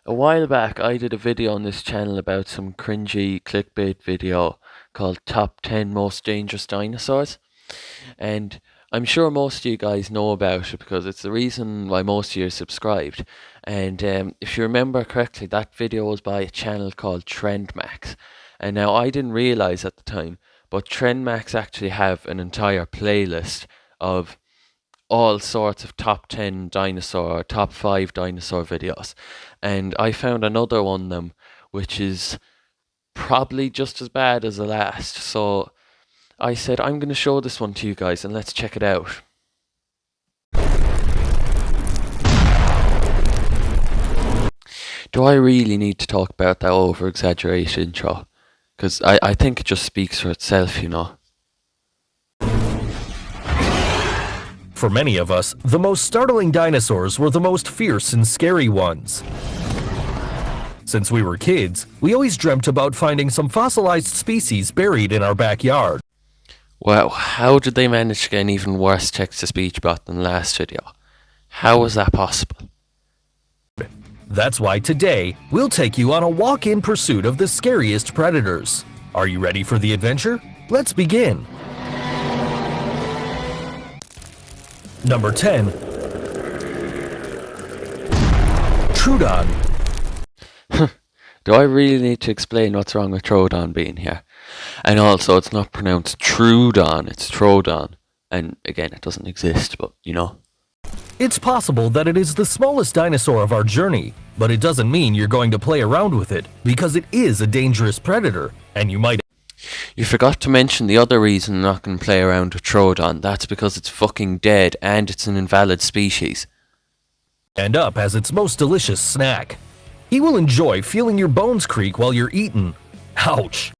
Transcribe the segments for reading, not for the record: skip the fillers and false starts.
A while back, I did a video on this channel about some cringy clickbait video called Top 10 Most Dangerous Dinosaurs. And I'm sure most of you guys know about it because it's the reason why most of you are subscribed. And if you remember correctly, that video was by a channel called Trendmax. And now I didn't realize at the time, but Trendmax actually have an entire playlist of all sorts of top 10 dinosaur, top 5 dinosaur videos. And I found another one of them, which is probably just as bad as the last. So I said, I'm going to show this one to you guys and let's check it out. Do I really need to talk about that over-exaggerated intro? Because I think it just speaks for itself, you know. For many of us, the most startling dinosaurs were the most fierce and scary ones. Since we were kids, we always dreamt about finding some fossilized species buried in our backyard. Wow, how did they manage to get an even worse text-to-speech bot than the last video? How was that possible? That's why today, we'll take you on a walk in pursuit of the scariest predators. Are you ready for the adventure? Let's begin. Number 10. Troodon. Do I really need to explain what's wrong with Troodon being here? And also, it's not pronounced Troodon, it's Troodon. And again, it doesn't exist, but you know. It's possible that it is the smallest dinosaur of our journey, but it doesn't mean you're going to play around with it, because it is a dangerous predator, and you might... You forgot to mention the other reason I'm not going to play around with Troodon. That's because it's fucking dead and it's an invalid species. ...end up as its most delicious snack. He will enjoy feeling your bones creak while you're eating. Ouch.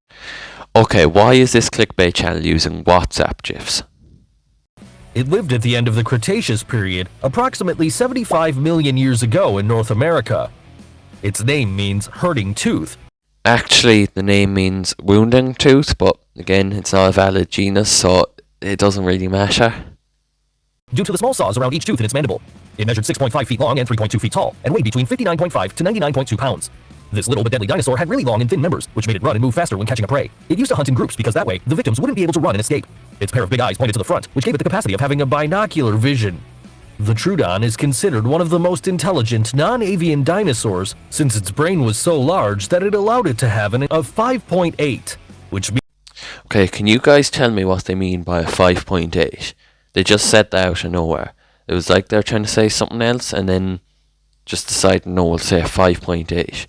Okay, why is this clickbait channel using WhatsApp GIFs? It lived at the end of the Cretaceous period, approximately 75 million years ago in North America. Its name means hurting tooth. Actually, the name means wounding tooth, but again, it's not a valid genus, so it doesn't really matter. Due to the small saws around each tooth in its mandible. It measured 6.5 feet long and 3.2 feet tall, and weighed between 59.5 to 99.2 pounds. This little but deadly dinosaur had really long and thin members, which made it run and move faster when catching a prey. It used to hunt in groups because that way, the victims wouldn't be able to run and escape. Its pair of big eyes pointed to the front, which gave it the capacity of having a binocular vision. The Troodon is considered one of the most intelligent non-avian dinosaurs, since its brain was so large that it allowed it to have an of 5.8, which means... Okay, can you guys tell me what they mean by a 5.8? They just said that out of nowhere. It was like they're trying to say something else and then just decided, no, we'll say a 5.8.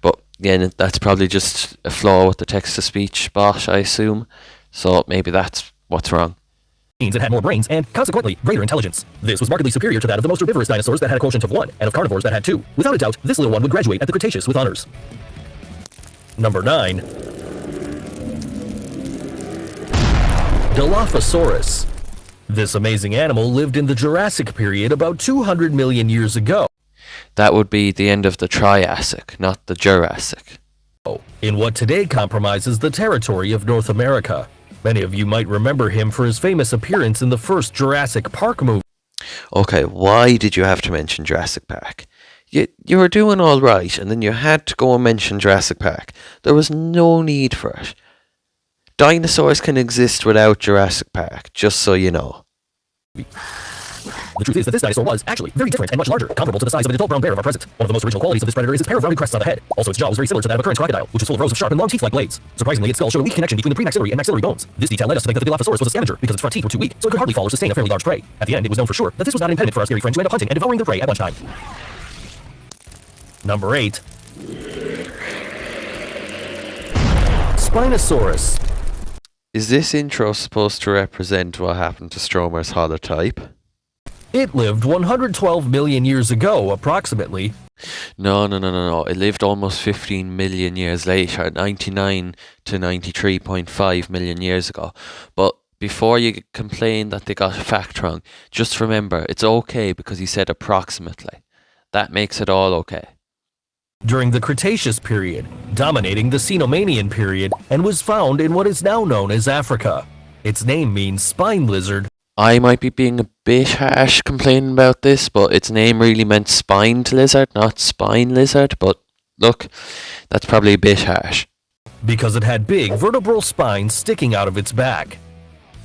But again, that's probably just a flaw with the text-to-speech bot, I assume. So maybe that's what's wrong. Means it had more brains and, consequently, greater intelligence. This was markedly superior to that of the most herbivorous dinosaurs that had a quotient of 1, and of carnivores that had 2. Without a doubt, this little one would graduate at the Cretaceous with honors. Number 9. Dilophosaurus. This amazing animal lived in the Jurassic period about 200 million years ago. That would be the end of the Triassic, not the Jurassic. In what today compromises the territory of North America. Many of you might remember him for his famous appearance in the first Jurassic Park movie. Okay, why did you have to mention Jurassic Park? You were doing all right, and then you had to go and mention Jurassic Park. There was no need for it. Dinosaurs can exist without Jurassic Park, just so you know. The truth is that this dinosaur was, actually, very different and much larger, comparable to the size of an adult brown bear of our present. One of the most original qualities of this predator is its pair of rounded crests on the head. Also, its jaw was very similar to that of a current crocodile, which was full of rows of sharp and long teeth like blades. Surprisingly, its skull showed a weak connection between the premaxillary and maxillary bones. This detail led us to think that the Dilophosaurus was a scavenger, because its front teeth were too weak, so it could hardly fall or sustain a fairly large prey. At the end, it was known for sure that this was not an impediment for our scary friend to end up hunting and devouring their prey at lunchtime. Number 8. Spinosaurus. Is this intro supposed to represent what happened to Stromer's holotype? It lived 112 million years ago, approximately. No. It lived almost 15 million years later, 99 to 93.5 million years ago. But before you complain that they got a fact wrong, just remember, it's okay because he said approximately. That makes it all okay. During the Cretaceous period, dominating the Cenomanian period, and was found in what is now known as Africa. Its name means spine lizard. I might be being a bit harsh complaining about this, but its name really meant spined lizard, not spine lizard. But look, that's probably a bit harsh. because it had big vertebral spines sticking out of its back.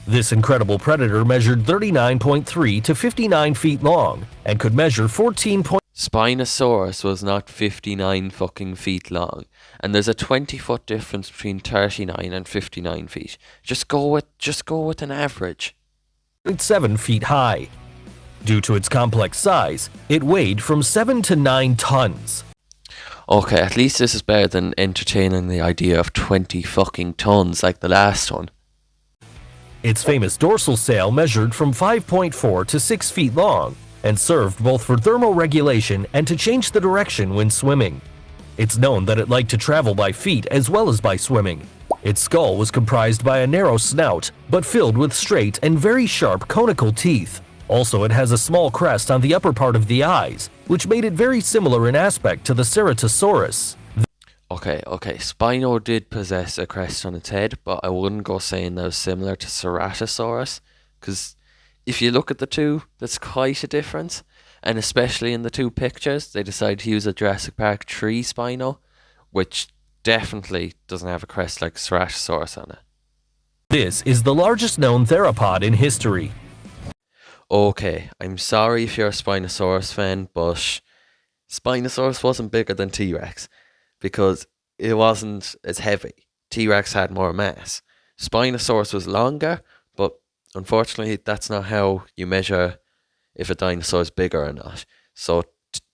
This incredible predator measured 39.3 to 59 feet long and could measure 14. Spinosaurus was not 59 fucking feet long, and there's a 20-foot difference between 39 and 59 feet. Just go with an average. 7 feet high. Due to its complex size, it weighed from 7 to 9 tons. Okay, at least this is better than entertaining the idea of 20 fucking tons like the last one. Its famous dorsal sail measured from 5.4 to 6 feet long and served both for thermoregulation and to change the direction when swimming. It's known that it liked to travel by feet as well as by swimming. Its skull was comprised by a narrow snout, but filled with straight and very sharp conical teeth. Also, it has a small crest on the upper part of the eyes, which made it very similar in aspect to the Ceratosaurus. Okay, Spino did possess a crest on its head, but I wouldn't go saying that was similar to Ceratosaurus, because if you look at the two, there's quite a difference. And especially in the two pictures, they decided to use a Jurassic Park 3 Spino, which definitely doesn't have a crest like Ceratosaurus on it. This is the largest known theropod in history. Okay, I'm sorry if you're a Spinosaurus fan, but Spinosaurus wasn't bigger than T-Rex because it wasn't as heavy. T-Rex had more mass. Spinosaurus was longer, but unfortunately that's not how you measure if a dinosaur is bigger or not. So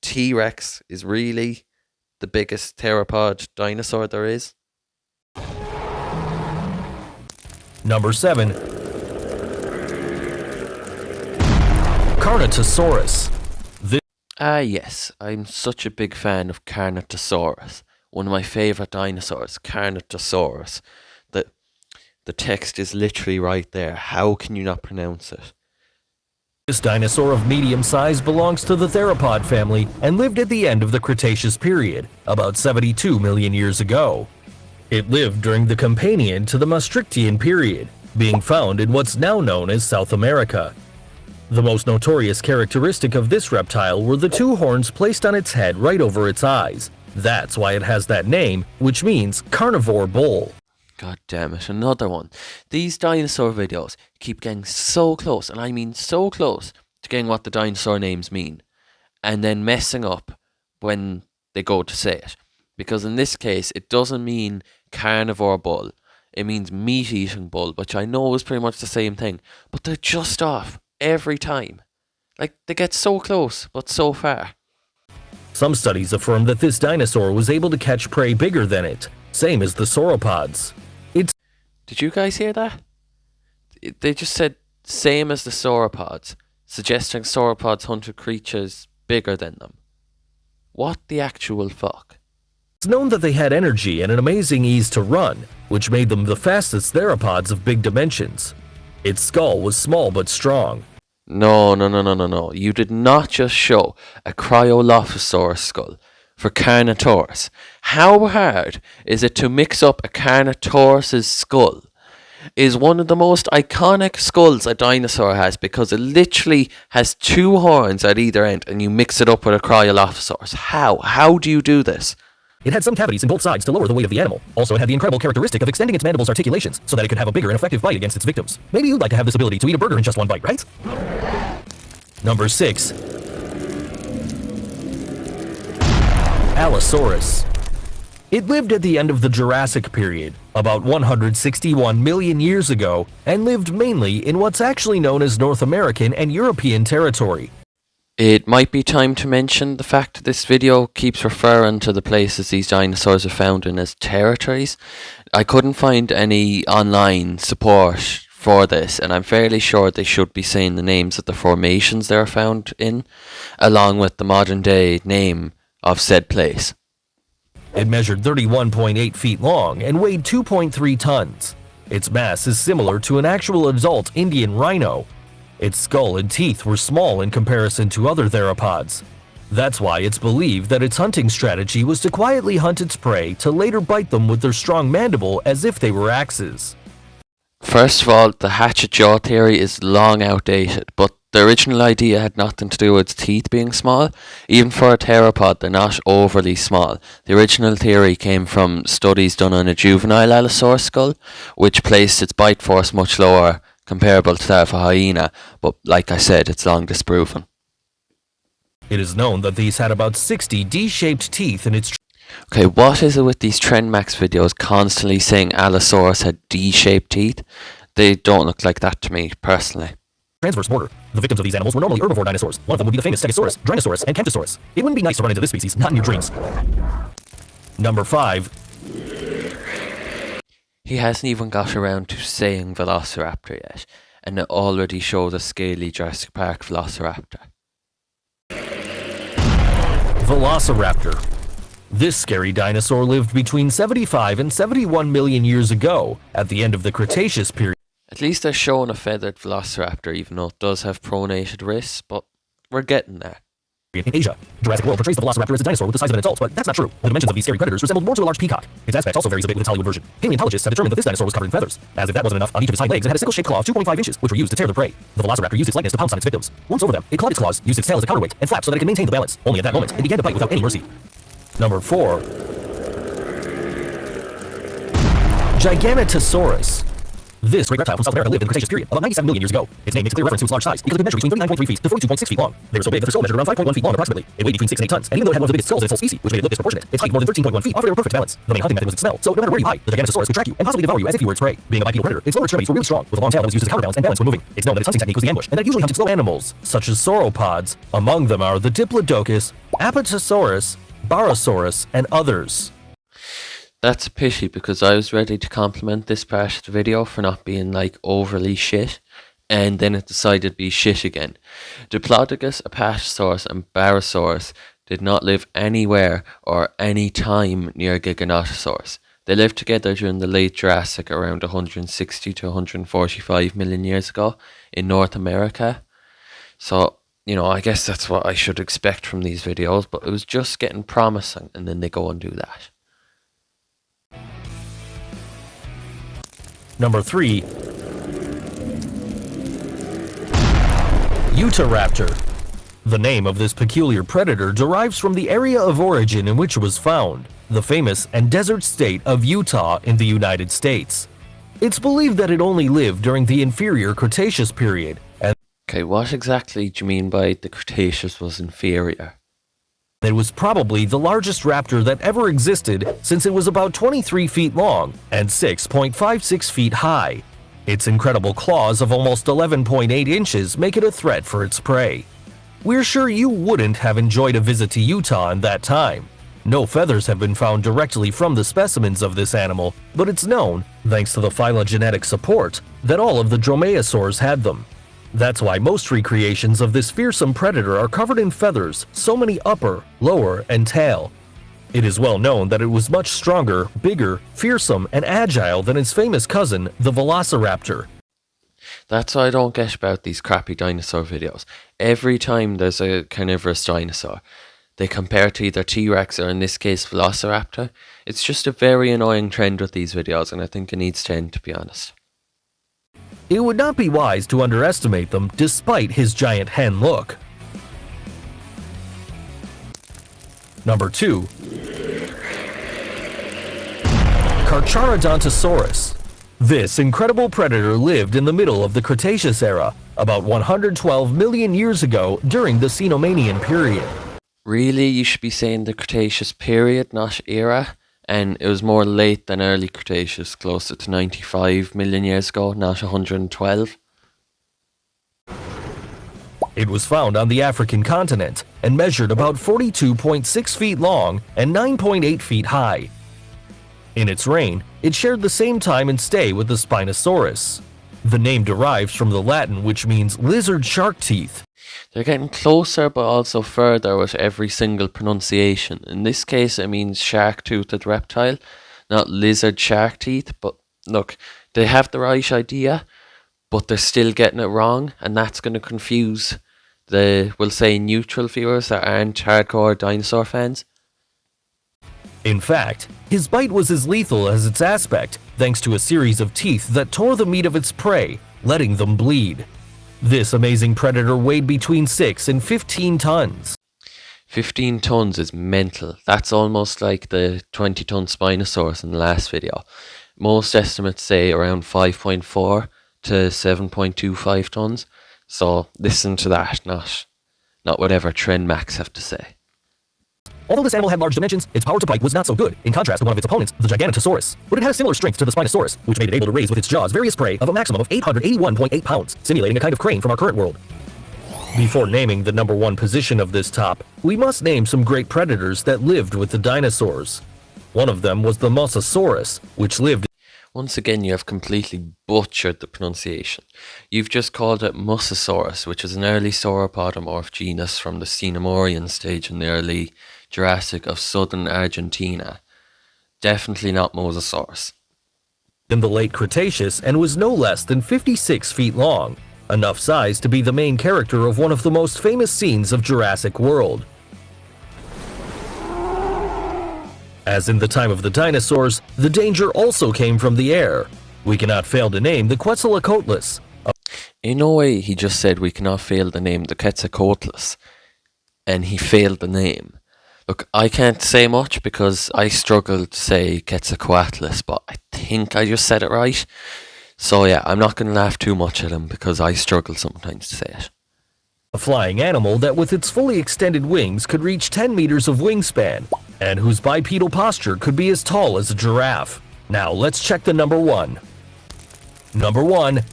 T-Rex is really the biggest theropod dinosaur there is. Number 7. Carnotaurus. Yes, I'm such a big fan of Carnotaurus. One of my favourite dinosaurs, Carnotaurus. The text is literally right there. How can you not pronounce it? This dinosaur of medium size belongs to the theropod family and lived at the end of the Cretaceous period, about 72 million years ago. It lived during the Campanian to the Maastrichtian period, being found in what's now known as South America. The most notorious characteristic of this reptile were the two horns placed on its head right over its eyes. That's why it has that name, which means carnivore bull. God damn it, another one. These dinosaur videos keep getting so close, and I mean so close, to getting what the dinosaur names mean, and then messing up when they go to say it. Because in this case, it doesn't mean carnivore bull, it means meat-eating bull, which I know is pretty much the same thing, but they're just off every time. Like, they get so close, but so far. Some studies affirm that this dinosaur was able to catch prey bigger than it, same as the sauropods. Did you guys hear that? They just said same as the sauropods, suggesting sauropods hunted creatures bigger than them. What the actual fuck? It's known that they had energy and an amazing ease to run, which made them the fastest theropods of big dimensions. Its skull was small but strong. No. You did not just show a Dilophosaurus skull for Carnotaurus. How hard is it to mix up a Carnotaurus' skull? Is one of the most iconic skulls a dinosaur has because it literally has two horns at either end and you mix it up with a Dilophosaurus. How? How do you do this? It had some cavities in both sides to lower the weight of the animal. Also, it had the incredible characteristic of extending its mandibles' articulations so that it could have a bigger and effective bite against its victims. Maybe you'd like to have this ability to eat a burger in just one bite, right? Number 6. Allosaurus. It lived at the end of the Jurassic period, about 161 million years ago, and lived mainly in what's actually known as North American and European territory. It might be time to mention the fact this video keeps referring to the places these dinosaurs are found in as territories. I couldn't find any online support for this, and I'm fairly sure they should be saying the names of the formations they're found in, along with the modern day name of said place. It measured 31.8 feet long and weighed 2.3 tons. Its mass is similar to an actual adult Indian rhino. Its skull and teeth were small in comparison to other theropods. That's why it's believed that its hunting strategy was to quietly hunt its prey to later bite them with their strong mandible as if they were axes. First of all, the hatchet jaw theory is long outdated, but the original idea had nothing to do with its teeth being small. Even for a theropod, they're not overly small. The original theory came from studies done on a juvenile Allosaurus skull, which placed its bite force much lower, comparable to that of a hyena, but like I said, it's long disproven. It is known that these had about 60 D-shaped teeth in its Okay, what is it with these Trendmax videos constantly saying Allosaurus had D-shaped teeth? They don't look like that to me, personally. transverse border. The victims of these animals were normally herbivore dinosaurs. One of them would be the famous Stegosaurus, Dinosaurs, and Carcharodontosaurus. It wouldn't be nice to run into this species, not in your dreams. Number 5. He hasn't even got around to saying Velociraptor yet, and it already shows a scaly Jurassic Park Velociraptor. Velociraptor. This scary dinosaur lived between 75 and 71 million years ago, at the end of the Cretaceous period. At least they're showing a feathered Velociraptor, even though it does have pronated wrists, but we're getting there. In Asia, Jurassic World portrays the Velociraptor as a dinosaur with the size of an adult, but that's not true. The dimensions of these scary predators resembled more to a large peacock. Its aspect also varies a bit with its Hollywood version. Paleontologists have determined that this dinosaur was covered in feathers. As if that wasn't enough, on each of its hind legs it had a sickle-shaped claw of 2.5 inches, which were used to tear the prey. The Velociraptor used its lightness to pounce on its victims. Once over them, it clawed its claws, used its tail as a counterweight, and flapped so that it could maintain the balance. Only at that moment, it began to bite without any mercy. Number 4. Giganotosaurus. This great reptile from South America lived in the Cretaceous period, about 97 million years ago. Its name makes a clear reference to its large size, because it could measure between 39.3 feet to 42.6 feet long. They were so big that their skull measured around 5.1 feet long approximately. It weighed between 6 and 8 tons, and even though it had one of the biggest skulls in its whole species, which made it look disproportionate, its height more than 13.1 feet offered it a perfect balance. The main hunting method was its smell, so no matter where you hide, the Giganotosaurus could track you and possibly devour you as if you were its prey. Being a bipedal predator, its lower extremities were really strong, with a long tail that was used as a counterbalance and balance when moving. It's known that its hunting technique was the ambush, and that it usually hunted slow animals, such as sauropods. Among them are the Diplodocus, Apatosaurus, Barosaurus, and others. That's a pity, because I was ready to compliment this part of the video for not being like overly shit, and then it decided to be shit again. Diplodocus, Apatosaurus, and Barosaurus did not live anywhere or any time near Giganotosaurus. They lived together during the late Jurassic around 160 to 145 million years ago in North America. So, I guess that's what I should expect from these videos, but it was just getting promising, and then they go and do that. Number 3. Utahraptor. The name of this peculiar predator derives from the area of origin in which it was found, the famous and desert state of Utah in the United States. It's believed that it only lived during the inferior Cretaceous period, and Okay, what exactly do you mean by the Cretaceous was inferior? it was probably the largest raptor that ever existed, since it was about 23 feet long and 6.56 feet high. Its incredible claws of almost 11.8 inches make it a threat for its prey. We're sure you wouldn't have enjoyed a visit to Utah in that time. No feathers have been found directly from the specimens of this animal, but it's known, thanks to the phylogenetic support, that all of the dromaeosaurs had them. That's why most recreations of this fearsome predator are covered in feathers, so many upper, lower, and tail. It is well known that it was much stronger, bigger, fearsome, and agile than its famous cousin, the Velociraptor. That's what I don't get about these crappy dinosaur videos. Every time there's a carnivorous dinosaur, they compare it to either T-Rex or in this case Velociraptor. It's just a very annoying trend with these videos, and I think it needs to end, to be honest. It would not be wise to underestimate them despite his giant hen look. Number 2. Carcharodontosaurus. This incredible predator lived in the middle of the Cretaceous era, about 112 million years ago during the Cenomanian period. Really, you should be saying the Cretaceous period, not era. And it was more late than early Cretaceous, closer to 95 million years ago, not 112. It was found on the African continent and measured about 42.6 feet long and 9.8 feet high. In its reign, it shared the same time and stay with the Spinosaurus. The name derives from the Latin, which means lizard shark teeth. They're getting closer but also further with every single pronunciation. In this case it means shark-toothed reptile, not lizard shark teeth. But look, they have the right idea, but they're still getting it wrong, and that's going to confuse the, we'll say, neutral viewers that aren't hardcore dinosaur fans. In fact, his bite was as lethal as its aspect, thanks to a series of teeth that tore the meat of its prey, letting them bleed. This amazing predator weighed between 6 and 15 tons. 15 tons is mental. That's almost like the 20-ton Spinosaurus in the last video. Most estimates say around 5.4 to 7.25 tons. So listen to that, not whatever Trend Max have to say. Although this animal had large dimensions, its power to bite was not so good, in contrast to one of its opponents, the Giganotosaurus. But it had a similar strength to the Spinosaurus, which made it able to raise with its jaws various prey of a maximum of 881.8 pounds, simulating a kind of crane from our current world. Before naming the number one position of this top, we must name some great predators that lived with the dinosaurs. One of them was the Mosasaurus, which lived. Once again, you have completely butchered the pronunciation. You've just called it Mosasaurus, which is an early sauropodomorph genus from the Xenomorian stage in the early Jurassic of southern Argentina. Definitely not Mosasaurus. In the late Cretaceous and was no less than 56 feet long, enough size to be the main character of one of the most famous scenes of Jurassic World. As in the time of the dinosaurs, the danger also came from the air. We cannot fail to name the Quetzalcoatlus. In no way he just said we cannot fail to name the Quetzalcoatlus, and he failed the name. Look, I can't say much because I struggle to say Quetzalcoatlus, but I think I just said it right. So yeah, I'm not going to laugh too much at him because I struggle sometimes to say it. A flying animal that with its fully extended wings could reach 10 meters of wingspan, and whose bipedal posture could be as tall as a giraffe. Now let's check the number one. Number 1.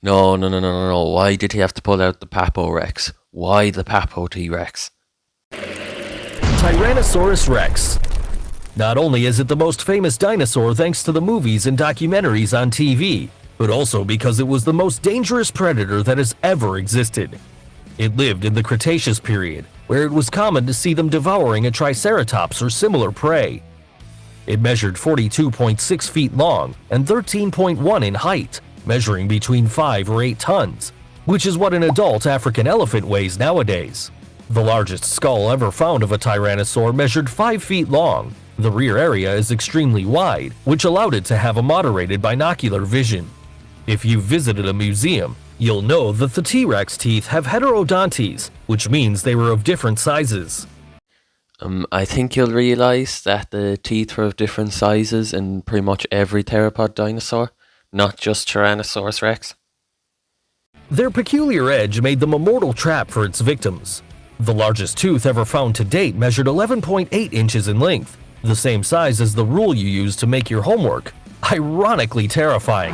No. Why did he have to pull out the Papo Rex? Why the Papo T-Rex? Tyrannosaurus Rex. Not only is it the most famous dinosaur thanks to the movies and documentaries on TV, but also because it was the most dangerous predator that has ever existed. It lived in the Cretaceous period, where it was common to see them devouring a triceratops or similar prey. It measured 42.6 feet long and 13.1 in height, measuring between 5 or 8 tons, which is what an adult African elephant weighs nowadays. The largest skull ever found of a tyrannosaur measured 5 feet long. The rear area is extremely wide, which allowed it to have a moderated binocular vision. If you've visited a museum, you'll know that the T-Rex teeth have heterodontes, which means they were of different sizes. I think you'll realise that the teeth were of different sizes in pretty much every theropod dinosaur, not just Tyrannosaurus Rex. Their peculiar edge made them a mortal trap for its victims. The largest tooth ever found to date measured 11.8 inches in length, the same size as the rule you use to make your homework. Ironically terrifying.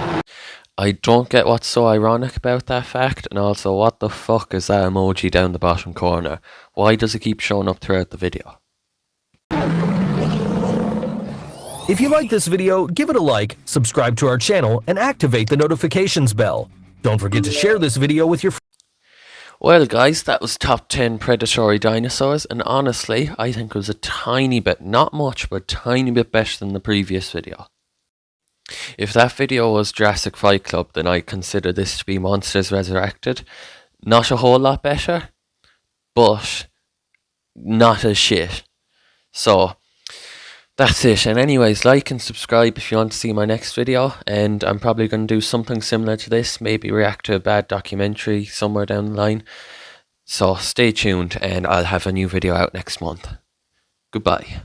I don't get what's so ironic about that fact, and also what the fuck is that emoji down the bottom corner? Why does it keep showing up throughout the video? If you like this video, give it a like, subscribe to our channel, and activate the notifications bell. Don't forget to share this video with your friends. Well guys, that was top 10 predatory dinosaurs, and honestly, I think it was a tiny bit, not much, but a tiny bit better than the previous video. If that video was Jurassic Fight Club, then I consider this to be Monsters Resurrected. Not a whole lot better, but not as shit. So, that's it. And anyways, like and subscribe if you want to see my next video. And I'm probably going to do something similar to this. Maybe react to a bad documentary somewhere down the line. So stay tuned and I'll have a new video out next month. Goodbye.